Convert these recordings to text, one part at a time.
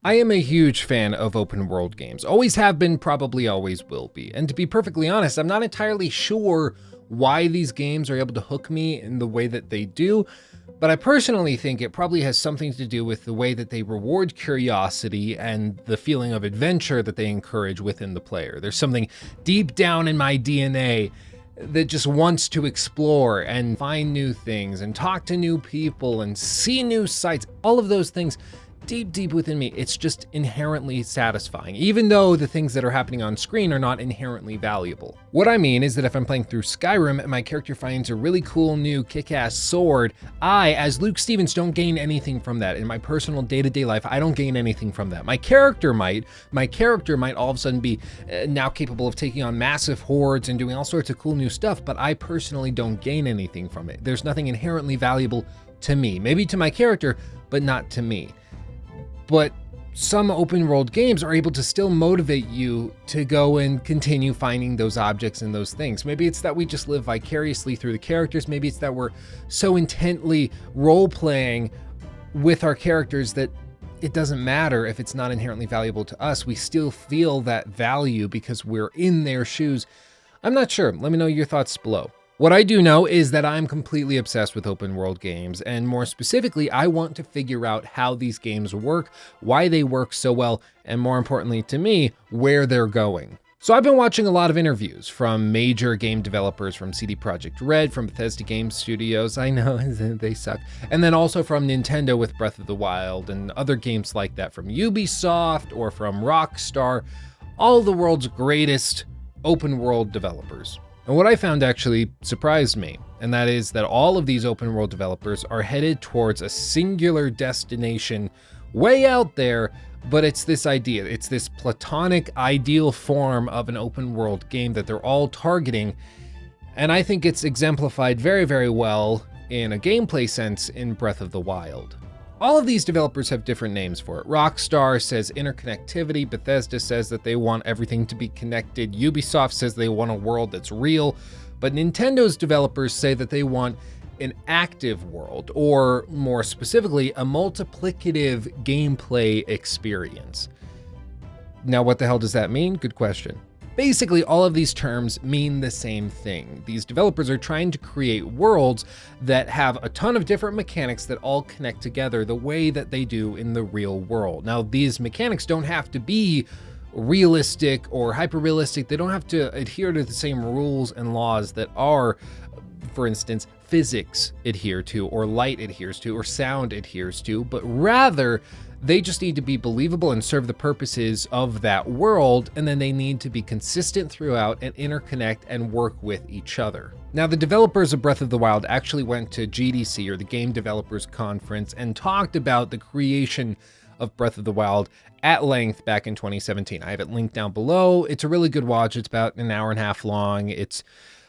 I am a huge fan of open world games. Always have been, probably always will be. And to be perfectly honest, I'm not entirely sure why these games are able to hook me in the way that they do, but I personally think it probably has something to do with the way that they reward curiosity and the feeling of adventure that they encourage within the player. There's something deep down in my DNA that just wants to explore and find new things and talk to new people and see new sights. All of those things deep within me, it's just inherently satisfying, even though the things that are happening on screen are not inherently valuable. What I mean is that if I'm playing through Skyrim and my character finds a really cool new kick-ass sword, I, as Luke Stevens, don't gain anything from that. In my personal day-to-day life, I don't gain anything from that. My character might all of a sudden be now capable of taking on massive hordes and doing all sorts of cool new stuff, but I personally don't gain anything from it. There's nothing inherently valuable to me. Maybe to my character, but not to me. But some open world games are able to still motivate you to go and continue finding those objects and those things. Maybe it's that we just live vicariously through the characters. Maybe it's that we're so intently role-playing with our characters that it doesn't matter if it's not inherently valuable to us. We still feel that value because we're in their shoes. I'm not sure. Let me know your thoughts below. What I do know is that I'm completely obsessed with open world games, and more specifically, I want to figure out how these games work, why they work so well, and more importantly to me, where they're going. So I've been watching a lot of interviews from major game developers, from CD Projekt Red, from Bethesda Game Studios, I know they suck, and then also from Nintendo with Breath of the Wild and other games like that, from Ubisoft or from Rockstar, all the world's greatest open world developers. And what I found actually surprised me, and that is that all of these open world developers are headed towards a singular destination way out there, but it's this idea, it's this platonic ideal form of an open world game that they're all targeting. And I think it's exemplified very well in a gameplay sense in Breath of the Wild. All of these developers have different names for it. Rockstar says interconnectivity, Bethesda says that they want everything to be connected, Ubisoft says they want a world that's real, but Nintendo's developers say that they want an active world, or more specifically, a multiplicative gameplay experience. Now, what the hell does that mean? Good question. Basically, all of these terms mean the same thing. These developers are trying to create worlds that have a ton of different mechanics that all connect together the way that they do in the real world. Now, these mechanics don't have to be realistic or hyper-realistic. They don't have to adhere to the same rules and laws that are, for instance, physics adhere to, or light adheres to, or sound adheres to, but rather, they just need to be believable and serve the purposes of that world, and then they need to be consistent throughout and interconnect and work with each other. Now, the developers of Breath of the Wild actually went to GDC, or the Game Developers Conference, and talked about the creation of Breath of the Wild at length back in 2017. I have it linked down below. It's a really good watch. It's about an hour and a half long. It's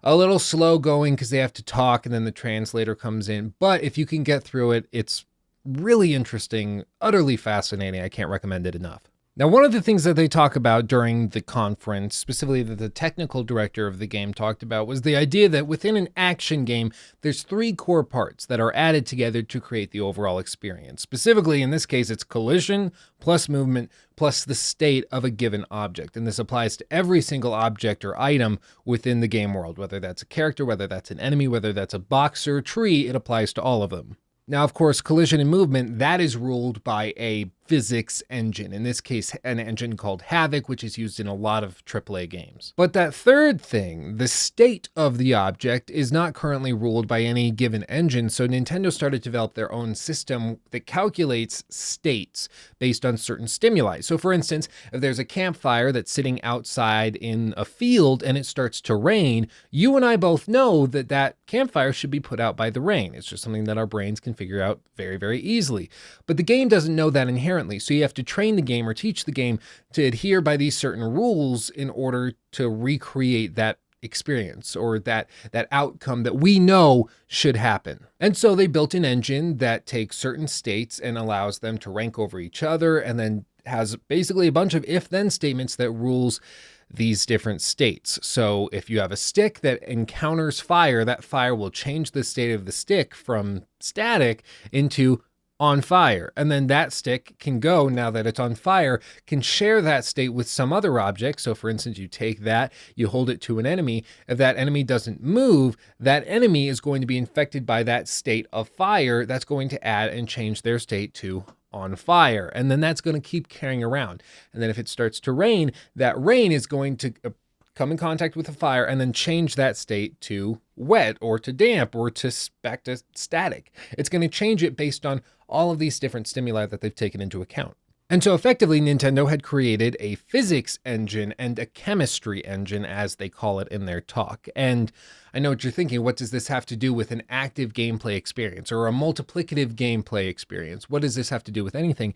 a little slow going because they have to talk and then the translator comes in, but if you can get through it, it's really interesting, utterly fascinating. I can't recommend it enough. Now, one of the things that they talk about during the conference, specifically that the technical director of the game talked about, was the idea that within an action game, there's 3 core parts that are added together to create the overall experience. Specifically, in this case, it's collision plus movement plus the state of a given object. And this applies to every single object or item within the game world, whether that's a character, whether that's an enemy, whether that's a box or a tree, it applies to all of them. Now, of course, collision and movement, that is ruled by a physics engine, in this case, an engine called Havoc, which is used in a lot of AAA games. But that third thing, the state of the object, is not currently ruled by any given engine, so Nintendo started to develop their own system that calculates states based on certain stimuli. So for instance, if there's a campfire that's sitting outside in a field and it starts to rain, you and I both know that that campfire should be put out by the rain. It's just something that our brains can figure out very easily. But the game doesn't know that inherently. So you have to train the game or teach the game to adhere by these certain rules in order to recreate that experience or that outcome that we know should happen. And so they built an engine that takes certain states and allows them to rank over each other, and then has basically a bunch of if-then statements that rules these different states. So if you have a stick that encounters fire, that fire will change the state of the stick from static into on fire. And then that stick can go, now that it's on fire, can share that state with some other object. So for instance, you take that, you hold it to an enemy. If that enemy doesn't move, that enemy is going to be infected by that state of fire. That's going to add and change their state to on fire. And then that's going to keep carrying around. And then if it starts to rain, that rain is going to come in contact with the fire and then change that state to wet or to damp or to back to static. It's going to change it based on all of these different stimuli that they've taken into account. And so effectively, Nintendo had created a physics engine and a chemistry engine, as they call it in their talk. And I know what you're thinking, what does this have to do with an active gameplay experience or a multiplicative gameplay experience? What does this have to do with anything?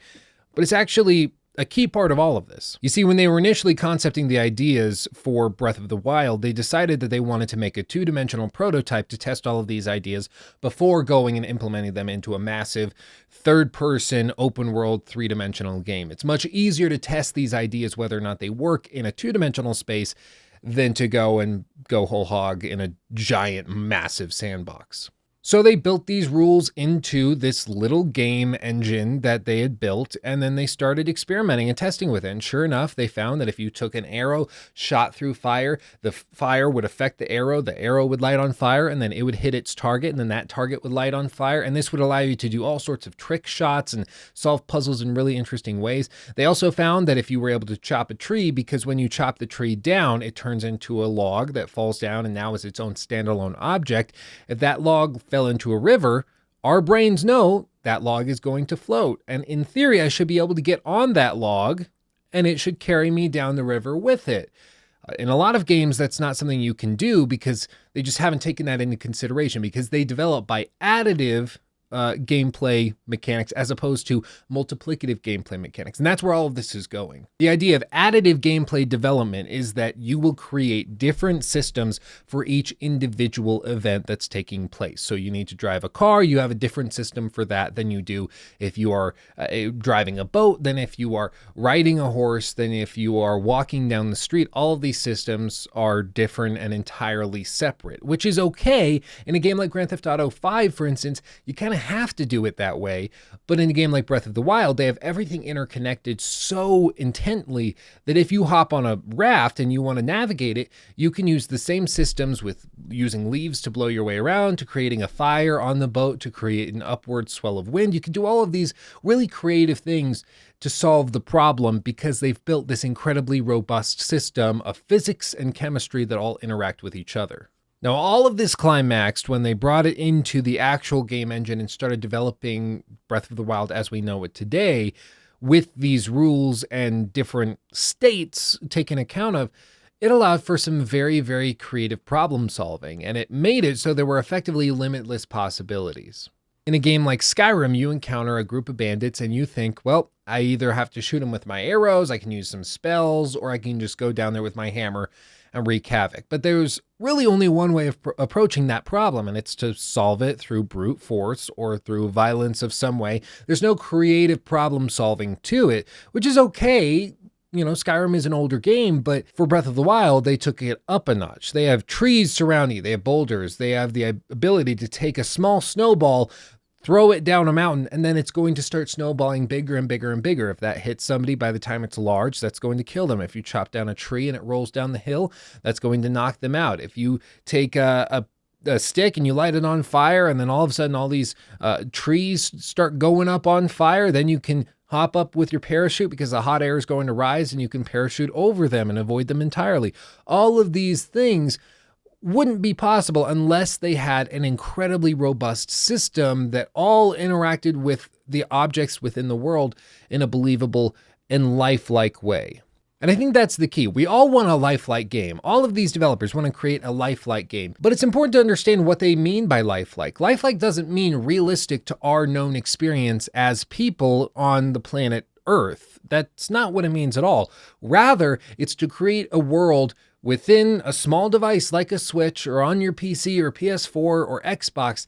But it's actually a key part of all of this. You see, when they were initially concepting the ideas for Breath of the Wild, they decided that they wanted to make a two-dimensional prototype to test all of these ideas before going and implementing them into a massive third-person, open-world, three-dimensional game. It's much easier to test these ideas whether or not they work in a two-dimensional space than to go whole hog in a giant, massive sandbox. So they built these rules into this little game engine that they had built, and then they started experimenting and testing with it. And sure enough, they found that if you took an arrow, shot through fire, the fire would affect the arrow would light on fire, and then it would hit its target, and then that target would light on fire. And this would allow you to do all sorts of trick shots and solve puzzles in really interesting ways. They also found that if you were able to chop a tree, because when you chop the tree down, it turns into a log that falls down and now is its own standalone object. If that log fell into a river, our brains know that log is going to float. And in theory, I should be able to get on that log and it should carry me down the river with it. In a lot of games, that's not something you can do because they just haven't taken that into consideration, because they develop by additive gameplay mechanics as opposed to multiplicative gameplay mechanics. And that's where all of this is going. The idea of additive gameplay development is that you will create different systems for each individual event that's taking place. So you need to drive a car, you have a different system for that than you do if you are driving a boat, than if you are riding a horse, than if you are walking down the street. All of these systems are different and entirely separate, which is okay. In a game like Grand Theft Auto 5, for instance, you kind of have to do it that way. But in a game like Breath of the Wild, they have everything interconnected so intently that if you hop on a raft and you want to navigate it, you can use the same systems, with using leaves to blow your way around, to creating a fire on the boat, to create an upward swell of wind. You can do all of these really creative things to solve the problem, because they've built this incredibly robust system of physics and chemistry that all interact with each other. Now, all of this climaxed when they brought it into the actual game engine and started developing Breath of the Wild as we know it today, with these rules and different states taken account of. It allowed for some very, very creative problem solving, and it made it so there were effectively limitless possibilities. In a game like Skyrim, you encounter a group of bandits and you think, well, I either have to shoot them with my arrows, I can use some spells, or I can just go down there with my hammer and wreak havoc. But there's really only one way of approaching that problem, and it's to solve it through brute force or through violence of some way. There's no creative problem solving to it, which is okay. You know, Skyrim is an older game, but for Breath of the Wild, they took it up a notch. They have trees surrounding you, they have boulders, they have the ability to take a small snowball, throw it down a mountain, and then it's going to start snowballing bigger and bigger and bigger. If that hits somebody, by the time it's large, that's going to kill them. If you chop down a tree and it rolls down the hill, that's going to knock them out. If you take a stick and you light it on fire, and then all of a sudden all these trees start going up on fire, then you can hop up with your parachute because the hot air is going to rise and you can parachute over them and avoid them entirely. All of these things wouldn't be possible unless they had an incredibly robust system that all interacted with the objects within the world in a believable and lifelike way. And I think that's the key. We all want a lifelike game. All of these developers want to create a lifelike game, but it's important to understand what they mean by lifelike. Lifelike doesn't mean realistic to our known experience as people on the planet Earth. That's not what it means at all. Rather, it's to create a world within a small device like a Switch or on your PC or PS4 or Xbox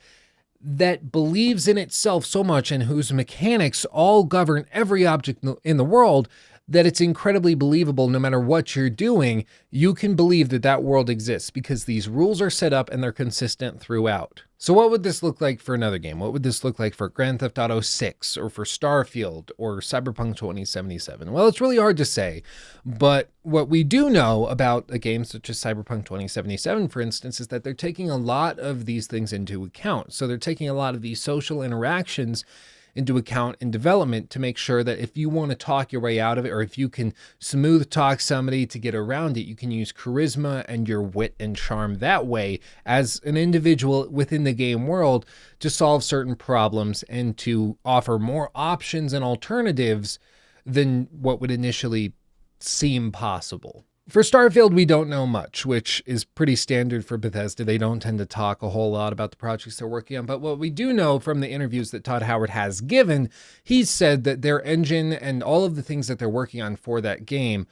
that believes in itself so much and whose mechanics all govern every object in the world that it's incredibly believable. No matter what you're doing, you can believe that that world exists because these rules are set up and they're consistent throughout. So what would this look like for another game? What would this look like for Grand Theft Auto 6 or for Starfield or Cyberpunk 2077? Well, it's really hard to say, but what we do know about a game such as Cyberpunk 2077, for instance, is that they're taking a lot of these things into account. So they're taking a lot of these social interactions into account in development to make sure that if you want to talk your way out of it, or if you can smooth talk somebody to get around it, you can use charisma and your wit and charm that way as an individual within the game world to solve certain problems and to offer more options and alternatives than what would initially seem possible. For Starfield, we don't know much, which is pretty standard for Bethesda. They don't tend to talk a whole lot about the projects they're working on. But what we do know from the interviews that Todd Howard has given, he's said that their engine and all of the things that they're working on for that game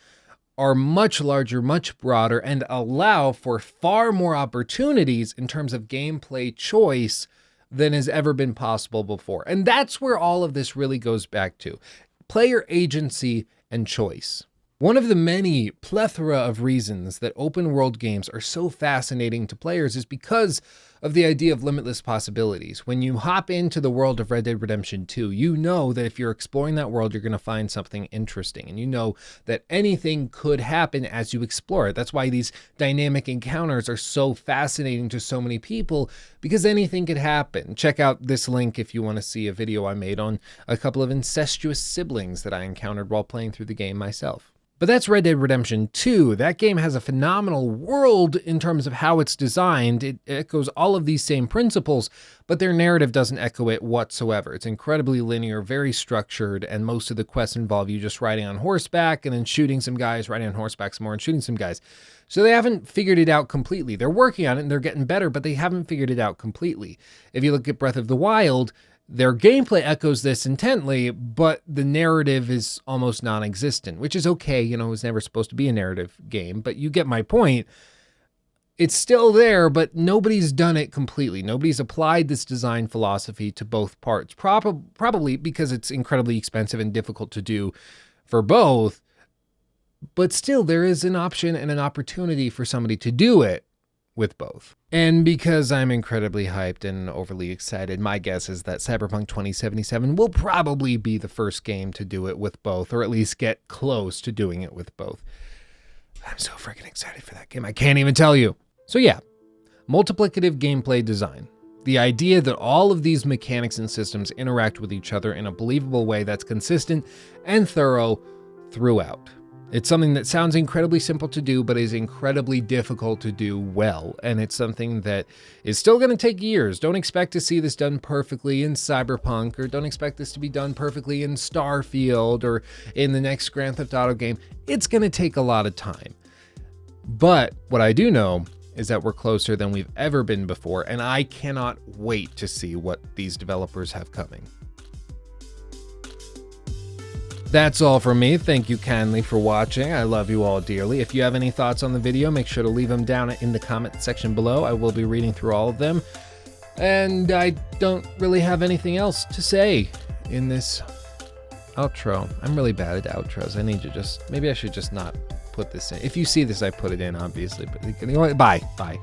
are much larger, much broader, and allow for far more opportunities in terms of gameplay choice than has ever been possible before. And that's where all of this really goes back to: player agency and choice. One of the many plethora of reasons that open world games are so fascinating to players is because of the idea of limitless possibilities. When you hop into the world of Red Dead Redemption 2, you know that if you're exploring that world, you're going to find something interesting. And you know that anything could happen as you explore it. That's why these dynamic encounters are so fascinating to so many people, because anything could happen. Check out this link if you want to see a video I made on a couple of incestuous siblings that I encountered while playing through the game myself. But that's Red Dead Redemption 2. That game has a phenomenal world in terms of how it's designed. It echoes all of these same principles, but their narrative doesn't echo it whatsoever. It's incredibly linear, very structured, and most of the quests involve you just riding on horseback and then shooting some guys, riding on horseback some more and shooting some guys. So they haven't figured it out completely. They're working on it and they're getting better, but they haven't figured it out completely. If you look at Breath of the Wild, their gameplay echoes this intently, but the narrative is almost non-existent, which is okay. You know, it was never supposed to be a narrative game, but you get my point. It's still there, but nobody's done it completely. Nobody's applied this design philosophy to both parts, probably because it's incredibly expensive and difficult to do for both. But still, there is an option and an opportunity for somebody to do it with both. And because I'm incredibly hyped and overly excited, my guess is that Cyberpunk 2077 will probably be the first game to do it with both, or at least get close to doing it with both. I'm so freaking excited for that game. I can't even tell you. So yeah, multiplicative gameplay design. The idea that all of these mechanics and systems interact with each other in a believable way that's consistent and thorough throughout. It's something that sounds incredibly simple to do, but is incredibly difficult to do well. And it's something that is still going to take years. Don't expect to see this done perfectly in Cyberpunk, or don't expect this to be done perfectly in Starfield or in the next Grand Theft Auto game. It's going to take a lot of time. But what I do know is that we're closer than we've ever been before, and I cannot wait to see what these developers have coming. That's all from me. Thank you kindly for watching. I love you all dearly. If you have any thoughts on the video, make sure to leave them down in the comment section below. I will be reading through all of them. And I don't really have anything else to say in this outro. I'm really bad at outros. I need to maybe I should just not put this in. If you see this, I put it in, obviously. But bye.